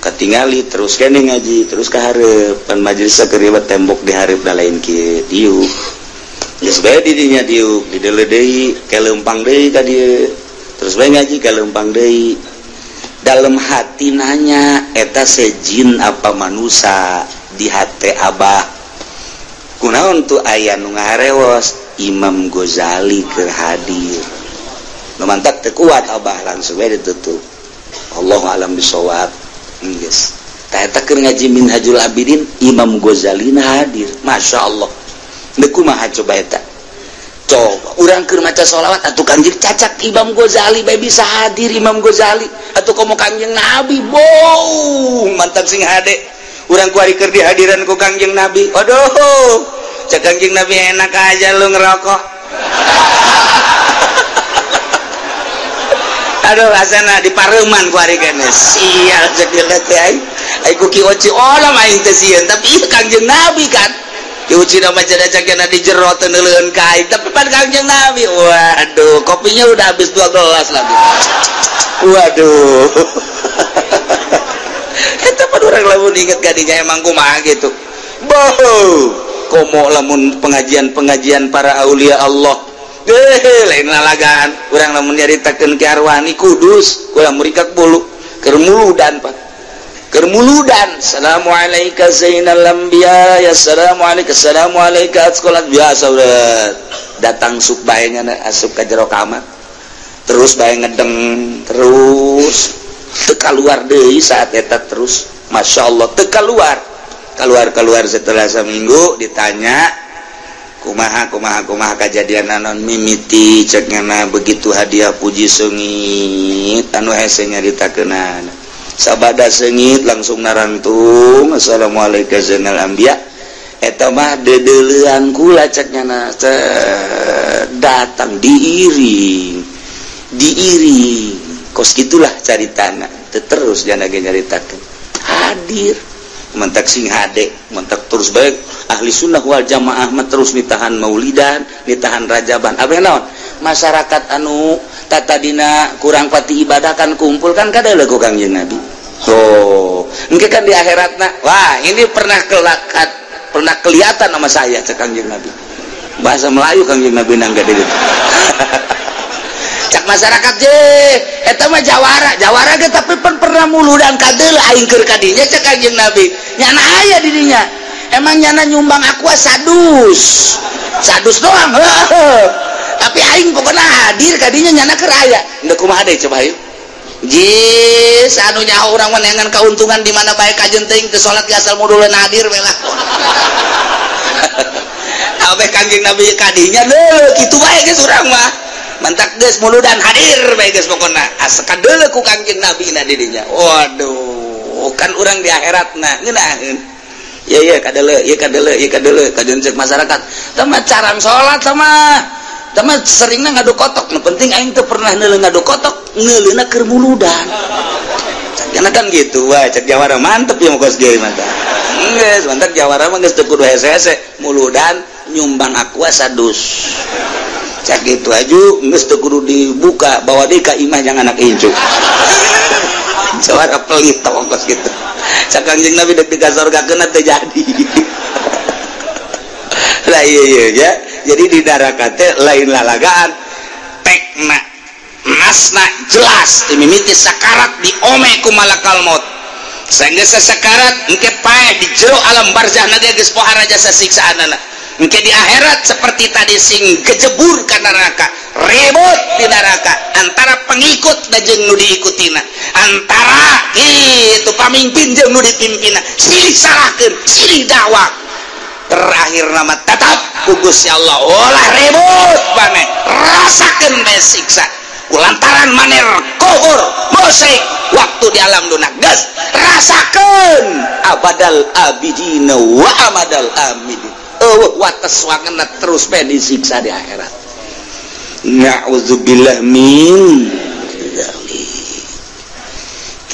katingali terus kene ngaji terus ka hareup pan majelis sakeureut tembok di hareup da lain kieu diuk geus bae di dinya diuk di deuleu deui keleumpang deui ka dieu terus bae ngaji keleumpang deui dalam hati nanya eta sejin apa manusia di hate Abah kunaon tuh aya nu ngarewas Imam Ghazali keur hadir nu mantak teu kuat Abah langsung we ditutup Allahu a'lam bishawab geus tah eta keur ngaji Minhajul Abidin Imam Ghazali na hadir masyaallah deuk kumaha coba eta coba urang keur maca sholawat atuh Kangjeng cacak Imam Ghazali bae bisa hadir Imam Ghazali atuh komo Kangjeng Nabi bow mantap sing hade urang kuari keur dihadiran ku Kangjeng Nabi aduh cak Kangjeng Nabi enak aja lu ngerokok aduh asana di pareuman ku ari kene sial cek lihat teh ai ku ki oci olam aing teh sieun tapi ieu Kangjeng Nabi kan ki oci na maca dacakna di jero teu neuleueun ka aing tapi pan Kangjeng Nabi waduh kopinya udah habis 2 gelas lagi waduh eta pan urang lamun inget kadinya emang kumaha gitu boh komo lamun pengajian para aulia Allah lain lalagaan urang lamun nyaritakeun ki arwani kudus ulah murikak bulu keur muludan pak keur muludan assalamualaikum zainal anbiya ya assalamualaikum sekolah biasa udah datang suk bae nya asup ka jero kamar terus bae ngedeng terus teu kaluar deui saat eta terus masyaallah teu kaluar setelah seminggu ditanya kumaha kejadian naon mimiti cekna begitu hadiah puji sengit anu hese nyaritakeunana sabada sengit langsung narantung assalamualaikum zainal anbiya eta mah dedeuleuan kula cekna datang diiring kos gitulah caritana terus jana ge nyaritakeun hadir mentak sing hade mentak terus baik ahli sunnah wal jamaah terus nitahan maulidan nitahan rajaban apa naon masyarakat anu tatadina kurang pati ibadah kan kumpul kan kada lagu Kangjeng Nabi oh engke kan di akhiratna wah ini pernah kelihatan sama saya cek Kangjeng Nabi bahasa Melayu Kangjeng Nabi nang gede gitu cak masyarakat je eta mah jawara ge tapi pernah muludan kadeul aing keur kadinya cak Kangjeng Nabi nyana aya di dinya emang nyana nyumbang aqua sadus doang tapi aing pokona hadir kadinya nyana keur aya endeu kumaha deui coba ayo jis anu nyaho urang menengan kauntungan di mana bae kajen teuing teu salat ge asal moduleun hadir we lah kabeh Kangjeng Nabi kadinya leuh kitu bae geus urang mah mantak geus muludan hadir bae geus pokona asakadeuleu ku Kangjeng Nabi na di dinya waduh kan urang di akhiratna ngeunaheun ya kadeule cek masyarakat sama caran sholat sama seringnya ngadu kotok nu penting aing teu pernah neuleuh ngadu kotok ngeuleuhna keur muludan karena kan gitu wah cek jawara mantep ya mokos ge mah geus mantep jawara mah geus teu kudu hese-hese muludan nyumbang aqua sadus cek gitu aju geus teu kudu dibuka bawa deui ka imah jangan anak incu jawara pelit mokos gitu cak Kangjeng Nabi dek digasorgakeun teh jadi lah iya ya jadi di neraka teh lain lalagaan tekna nasna jelas mimiti sakarat diome ku malakal maut sehingga sakarat engke paeh di jero alam barzah na geus pohara jasa siksaanana engke di akhirat seperti tadi sing gejebur ka neraka ribut di neraka antara pengikut dan jeung nu diikutina antara itu pamimpin jeung nu dipimpinna silih salahkeun silih dakwah terakhir nama tetap kugus ya Allah olah ribut maneh rasakeun bae siksa kulantaran maneh kufur musyrik waktu di alam dunia geus rasakeun abadal abidina wa amadal amidin wates wangeuna terus bae disiksa di akhirat na'udzubillah min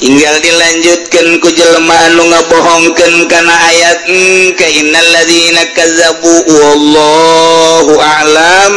tinggal dilanjutkan ku jelema anu ngabohongkeun kana ayat ka innal ladzina kazzabu wallahu a'lam